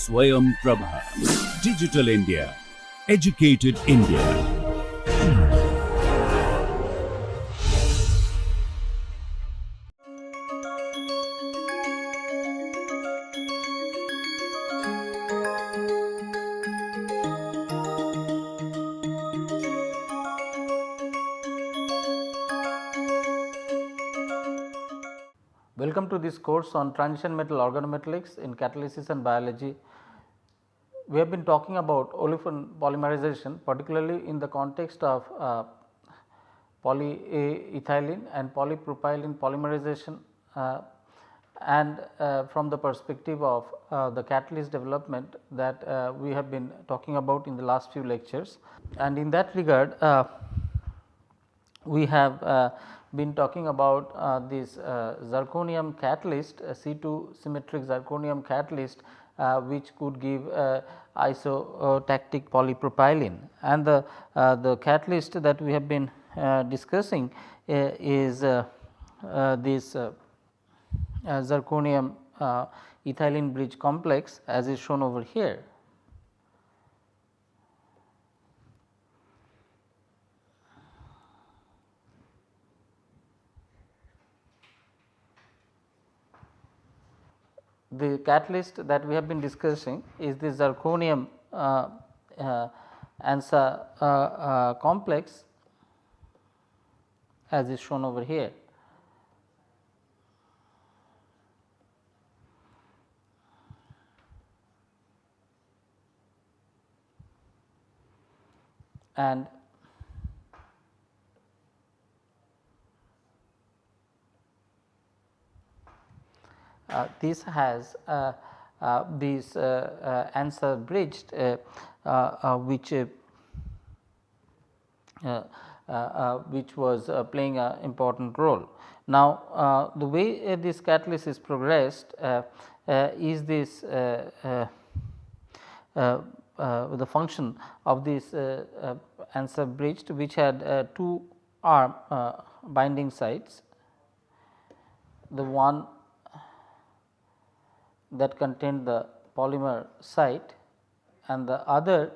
Swayam Prabha. Digital India. Educated India. Welcome to this course on transition metal organometallics in catalysis and biology. We have been talking about olefin polymerization, particularly in the context of polyethylene and polypropylene polymerization and from the perspective of the catalyst development that we have been talking about in the last few lectures. And in that regard, we have been talking about this zirconium catalyst, C2 symmetric zirconium catalyst, which could give isotactic polypropylene, and the catalyst that we have been discussing is this zirconium ethylene bridge complex, as is shown over here. The catalyst that we have been discussing is the zirconium ANSA complex, as is shown over here. And this has this answer bridged which was playing an important role. Now, the way this catalysis progressed is this the function of this answer bridged, which had two arm binding sites, the one that contained the polymer site and the other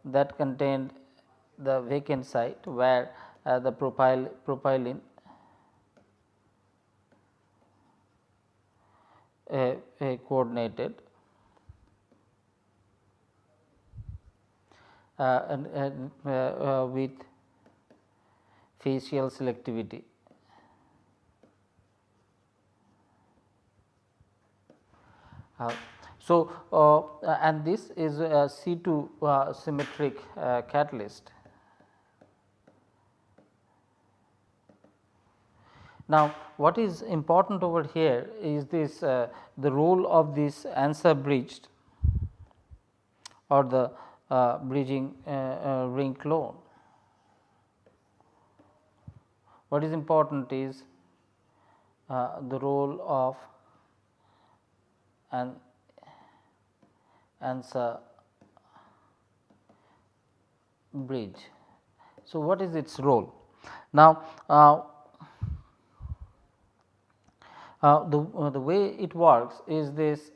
that contained the vacant site, where the propylene coordinated and with facial selectivity. And this is a C2 symmetric catalyst. Now, what is important over here is this the role of this answer bridged or the bridging ring clone. What is important is the role of an answer bridge. So, what is its role? Now, the way it works is this: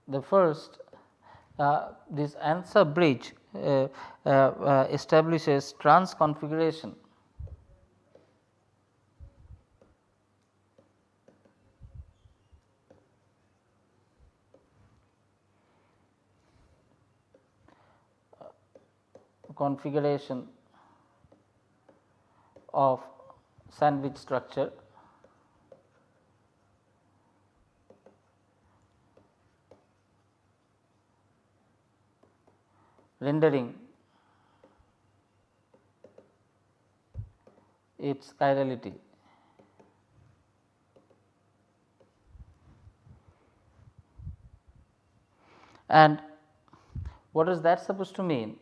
the first this answer bridge establishes trans configuration of sandwich structure, rendering its chirality. And what is that supposed to mean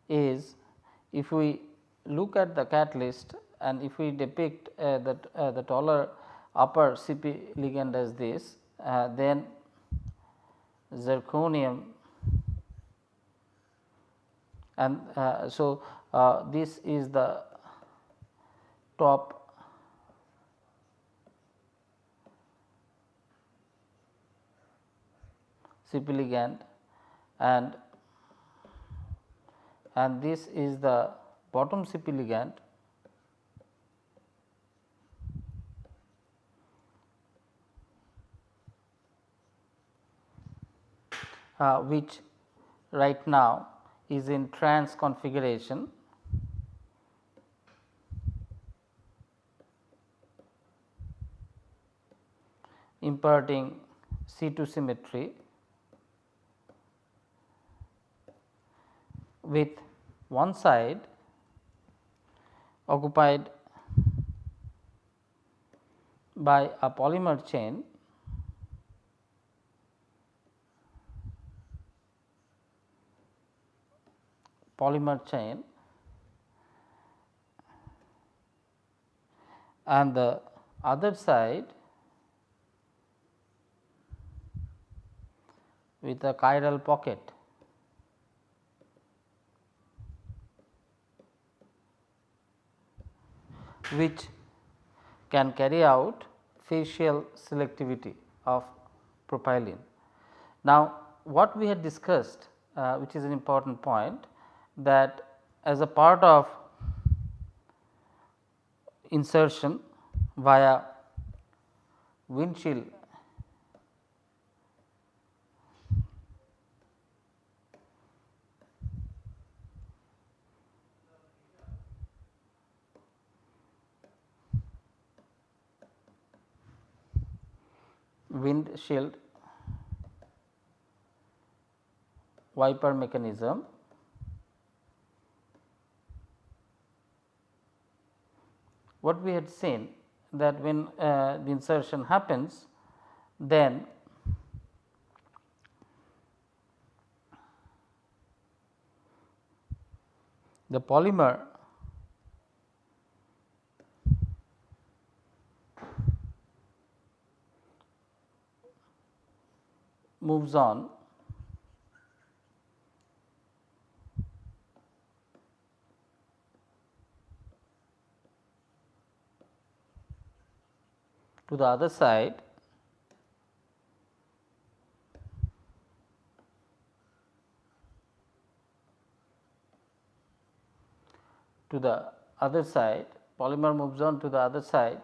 is, if we look at the catalyst and if we depict the taller upper CP ligand as this, then zirconium, and this is the top CP ligand, and this is the bottom CP ligand, which right now is in trans configuration, imparting C2 symmetry with one side occupied by a polymer chain and the other side with a chiral pocket. Which can carry out facial selectivity of propylene. Now, what we had discussed, which is an important point, that as a part of insertion via windshield wiper mechanism, what we had seen that when the insertion happens, then the polymer moves on to the other side polymer moves on to the other side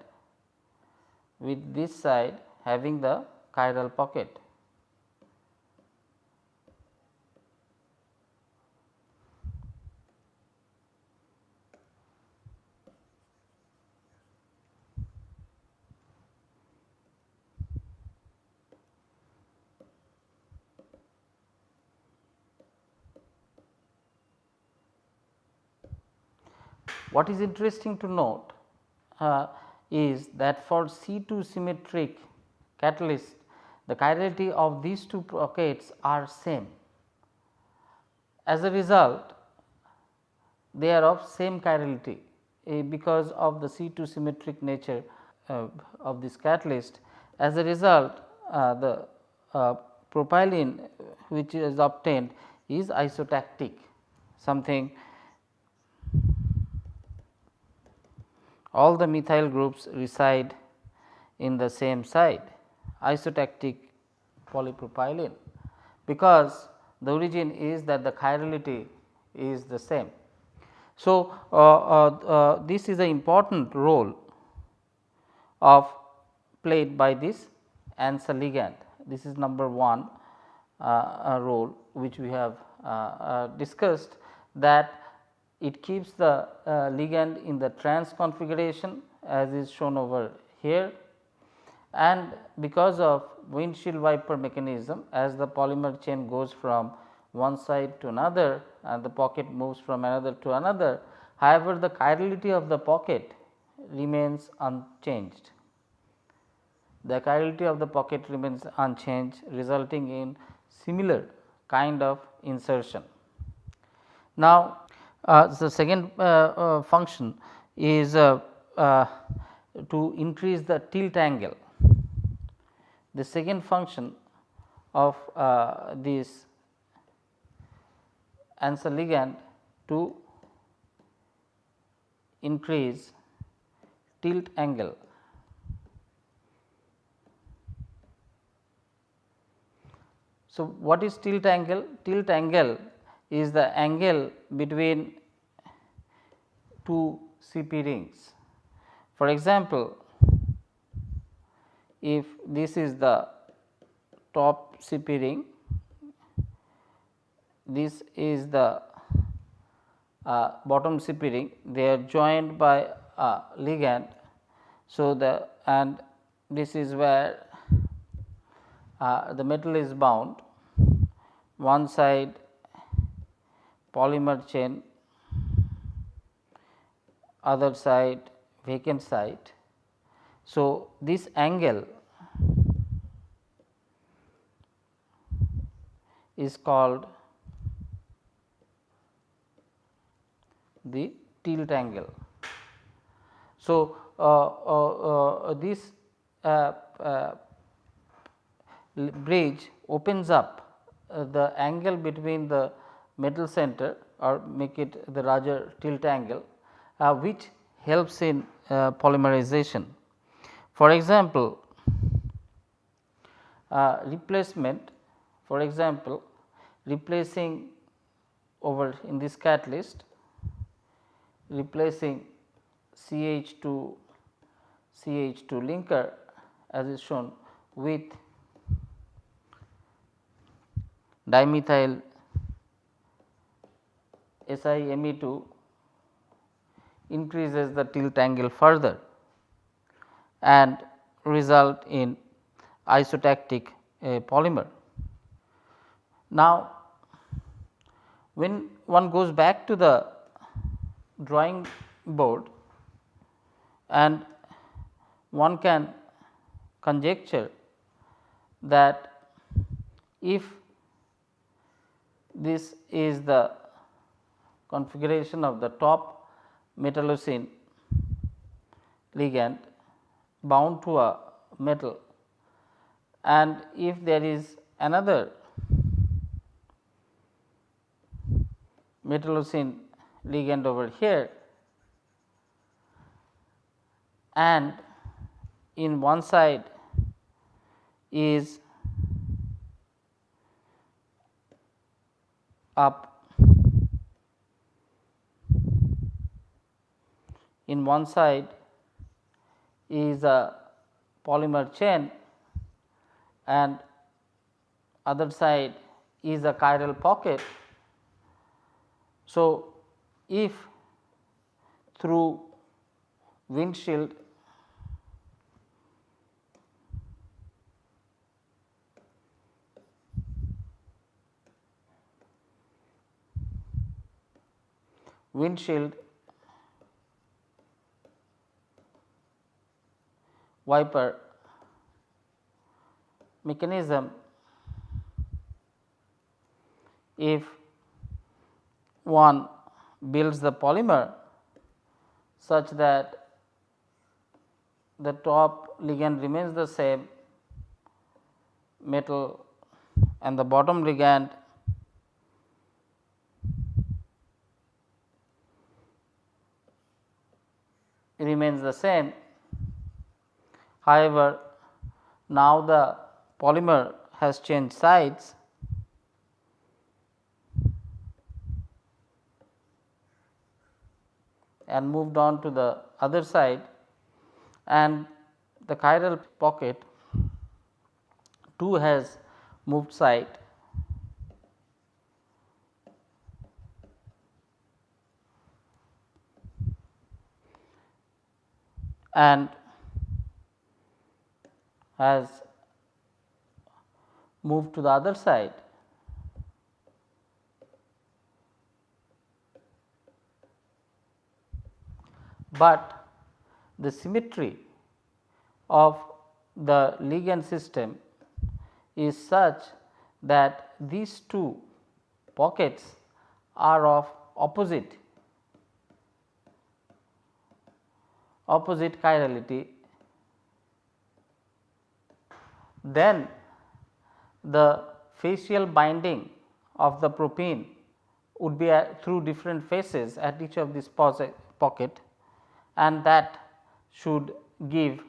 with this side having the chiral pocket. What is interesting to note is that for C2 symmetric catalyst, the chirality of these two pockets are same. As a result, they are of same chirality because of the C2 symmetric nature of this catalyst. As a result, the propylene which is obtained is isotactic, something all the methyl groups reside in the same side, isotactic polypropylene, because the origin is that the chirality is the same. So, this is an important role of played by this ANSA ligand. This is number one role which we have discussed, that it keeps the ligand in the trans configuration as is shown over here, and because of windshield wiper mechanism, as the polymer chain goes from one side to another and the pocket moves from another to another. However, the chirality of the pocket remains unchanged. The chirality of the pocket remains unchanged, resulting in similar kind of insertion. Now, the second function is to increase the tilt angle. The second function of this ANSA ligand to increase tilt angle. So, what is tilt angle? Tilt angle is the angle between two CP rings. For example, if this is the top CP ring, this is the bottom CP ring, they are joined by a ligand. So, and this is where the metal is bound, one side polymer chain, other side vacant site. So, this angle is called the tilt angle. So, this bridge opens up the angle between the metal center, or make it the larger tilt angle, which helps in polymerization. For example, replacement, for example, replacing over in this catalyst, replacing CH2 linker as is shown with dimethyl SiMe2 increases the tilt angle further and result in isotactic polymer. Now, when one goes back to the drawing board and one can conjecture that if this is the configuration of the top metallocene ligand bound to a metal, and if there is another metallocene ligand over here, and in one side is up, in one side is a polymer chain and other side is a chiral pocket. So, if through windshield wiper mechanism, if one builds the polymer such that the top ligand remains the same metal and the bottom ligand remains the same. However, now the polymer has changed sides and moved on to the other side, and the chiral pocket too has moved side, and has moved to the other side. But the symmetry of the ligand system is such that these two pockets are of opposite chirality. Then the facial binding of the propene would be through different faces at each of these pocket, and that should give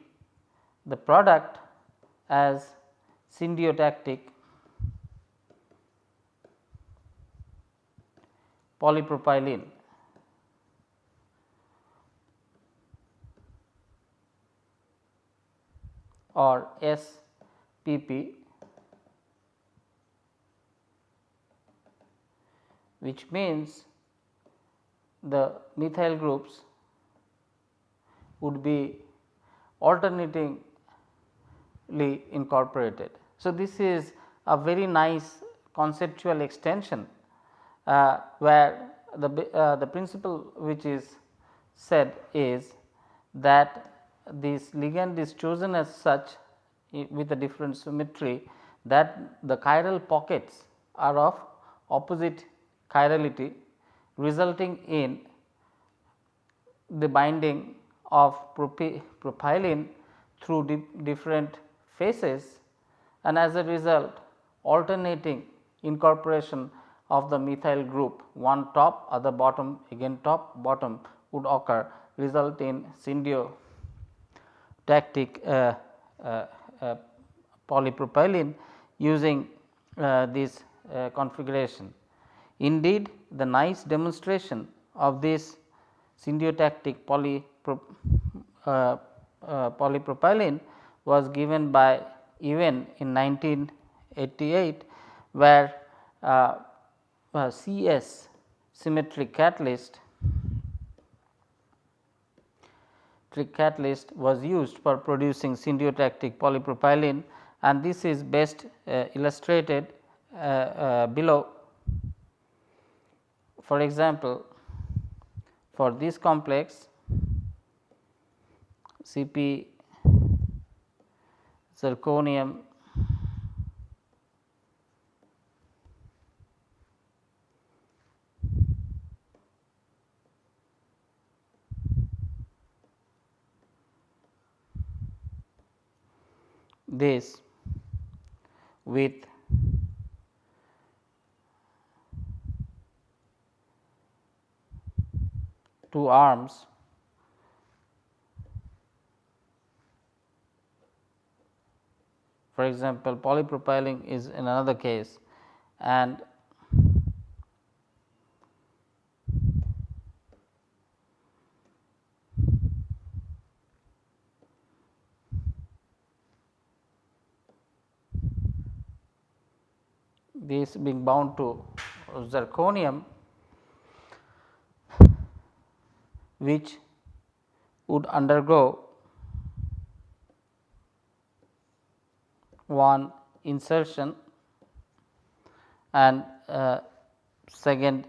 the product as syndiotactic polypropylene. Or SPP, which means the methyl groups would be alternatingly incorporated. So, this is a very nice conceptual extension where the principle which is said is that this ligand is chosen as such with a different symmetry that the chiral pockets are of opposite chirality, resulting in the binding of propylene through different phases, and as a result alternating incorporation of the methyl group, one top other bottom, again top bottom would occur, result in syntactic polypropylene using this configuration. Indeed, the nice demonstration of this syntactic polypropylene was given by Even in 1988, where CS symmetric catalyst was used for producing syntactic polypropylene, and this is best illustrated below. For example, for this complex Cp zirconium this with two arms, for example, polypropylene is in another case, and this being bound to zirconium, which would undergo one insertion and second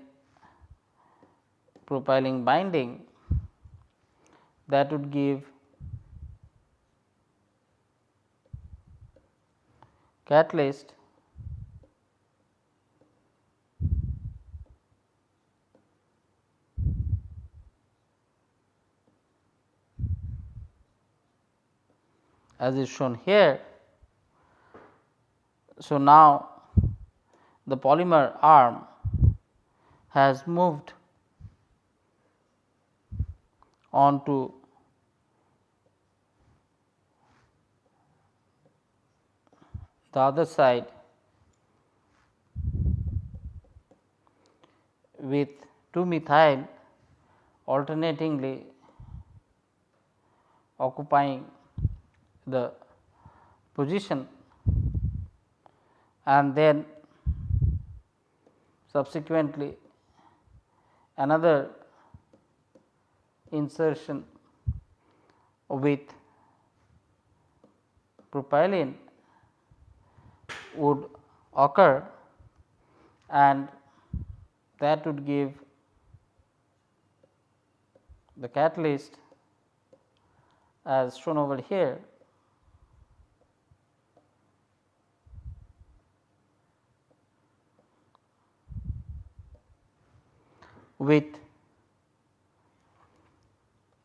propylene binding, that would give catalyst as is shown here. So, now the polymer arm has moved on to the other side with 2 methyl alternatingly occupying the position, and then subsequently another insertion with propylene would occur, and that would give the catalyst as shown over here. With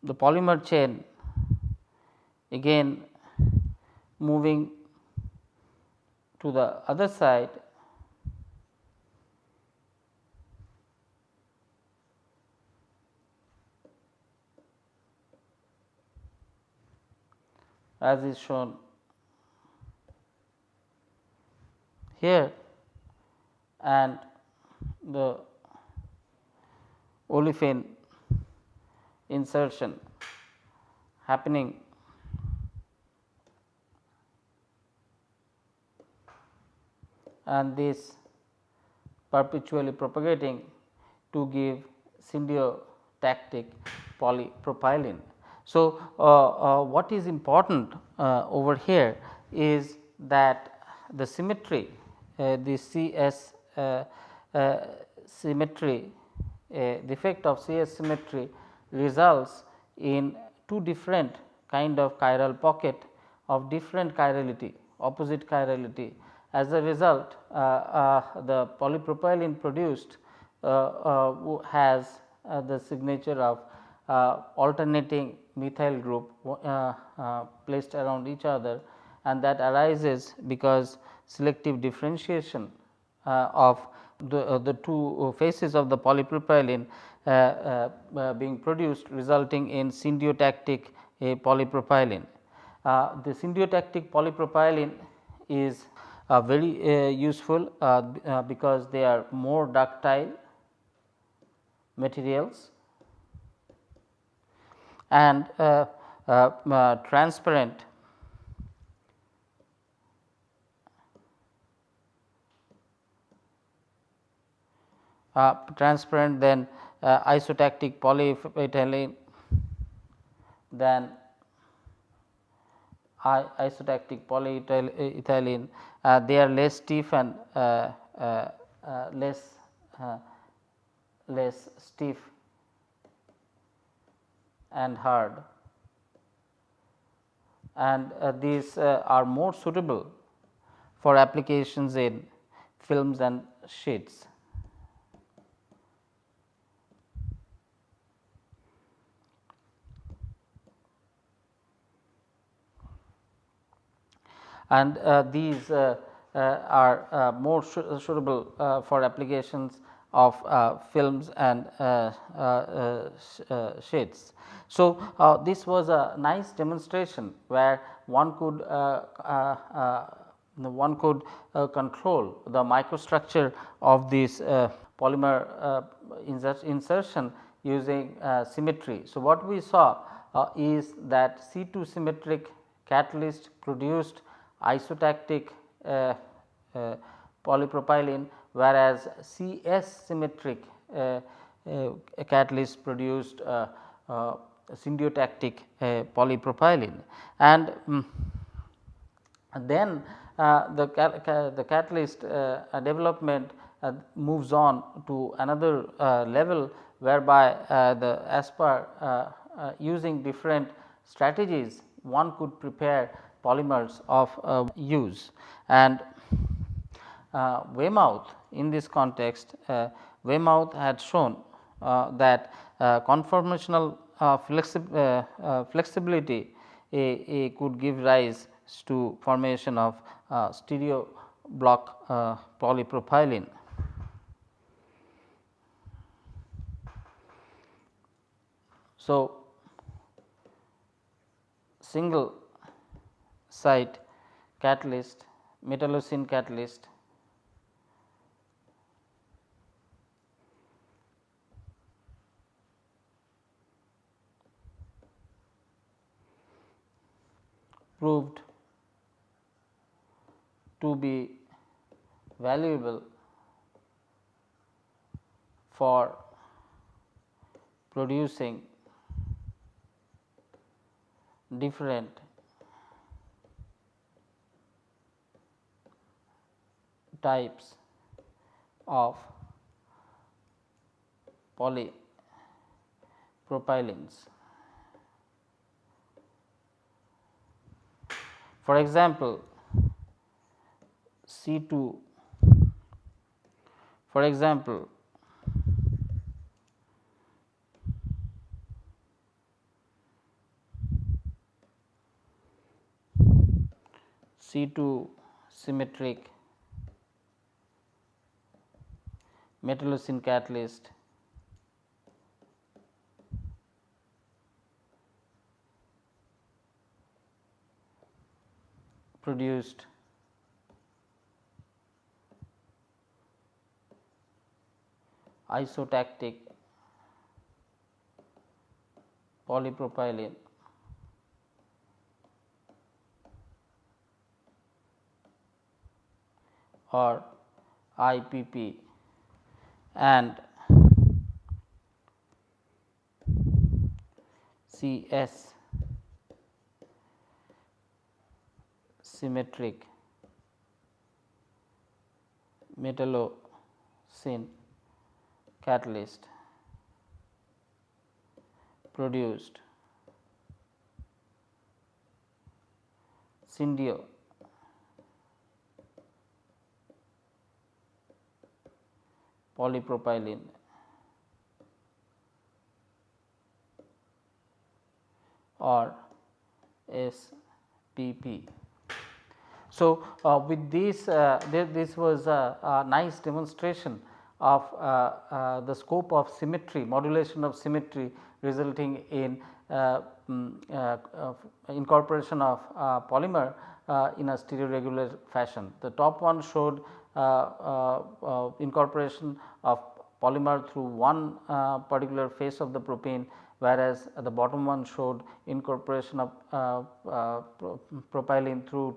the polymer chain again moving to the other side, as is shown here, and the olefin insertion happening and this perpetually propagating to give syntactic polypropylene. So, what is important over here is that the symmetry, the CS symmetry, the effect of CS symmetry results in two different kind of chiral pocket of different chirality, opposite chirality. As a result, the polypropylene produced has the signature of alternating methyl group placed around each other, and that arises because selective differentiation of the two faces of the polypropylene being produced, resulting in syntactic polypropylene. The syntactic polypropylene is very useful because they are more ductile materials and transparent than isotactic polyethylene than isotactic polyethylene. They are less stiff and less stiff and hard, and these are more suitable for applications in films and sheets. And these are more suitable for applications of films and sheets. So, this was a nice demonstration where one could control the microstructure of this polymer insertion using symmetry. So, what we saw is that C2 symmetric catalyst produced isotactic polypropylene, whereas CS symmetric catalyst produced syntactic polypropylene. And then the catalyst development moves on to another level, whereby as per using different strategies one could prepare polymers of use. And Weymouth, in this context, Weymouth had shown that conformational flexibility could give rise to formation of stereo block polypropylene. So, single site catalyst, metallocene catalyst proved to be valuable for producing different types of polypropylenes. For example, C2, for example, C2 symmetric metallocene catalyst produced isotactic polypropylene or IPP and CS symmetric metallocene catalyst produced syndio polypropylene or SPP. So, with this this was a nice demonstration of the scope of symmetry, modulation of symmetry resulting in incorporation of polymer in a stereoregular fashion. The top one showed incorporation of polymer through one particular phase of the propene, whereas the bottom one showed incorporation of propylene through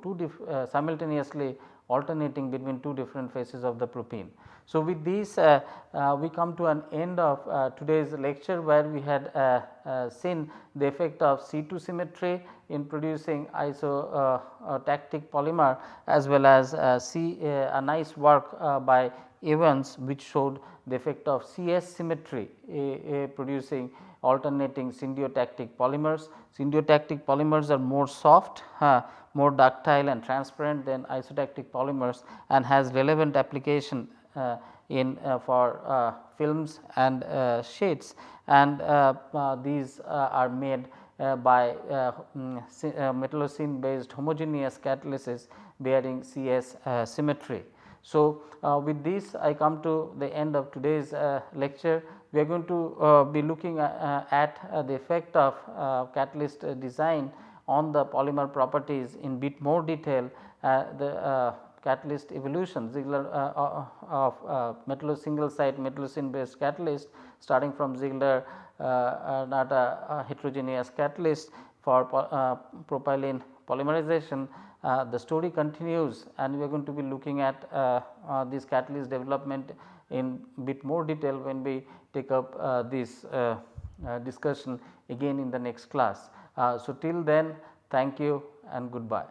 simultaneously alternating between two different phases of the propene. So, with this we come to an end of today's lecture, where we had seen the effect of C2 symmetry in producing isotactic polymer, as well as a nice work by Evans, which showed the effect of CS symmetry producing alternating syndiotactic polymers. Syndiotactic polymers are more soft, more ductile and transparent than isotactic polymers, and has relevant application in for films and sheets, and these are made by metallocene based homogeneous catalysis bearing CS symmetry. So, with this I come to the end of today's lecture. We are going to be looking at the effect of catalyst design on the polymer properties in bit more detail. The catalyst evolution Ziegler of single site metallocene based catalyst, starting from Ziegler Natta heterogeneous catalyst for propylene polymerization. The story continues, and we are going to be looking at this catalyst development in bit more detail when we take up this discussion again in the next class. So, till then, thank you and goodbye.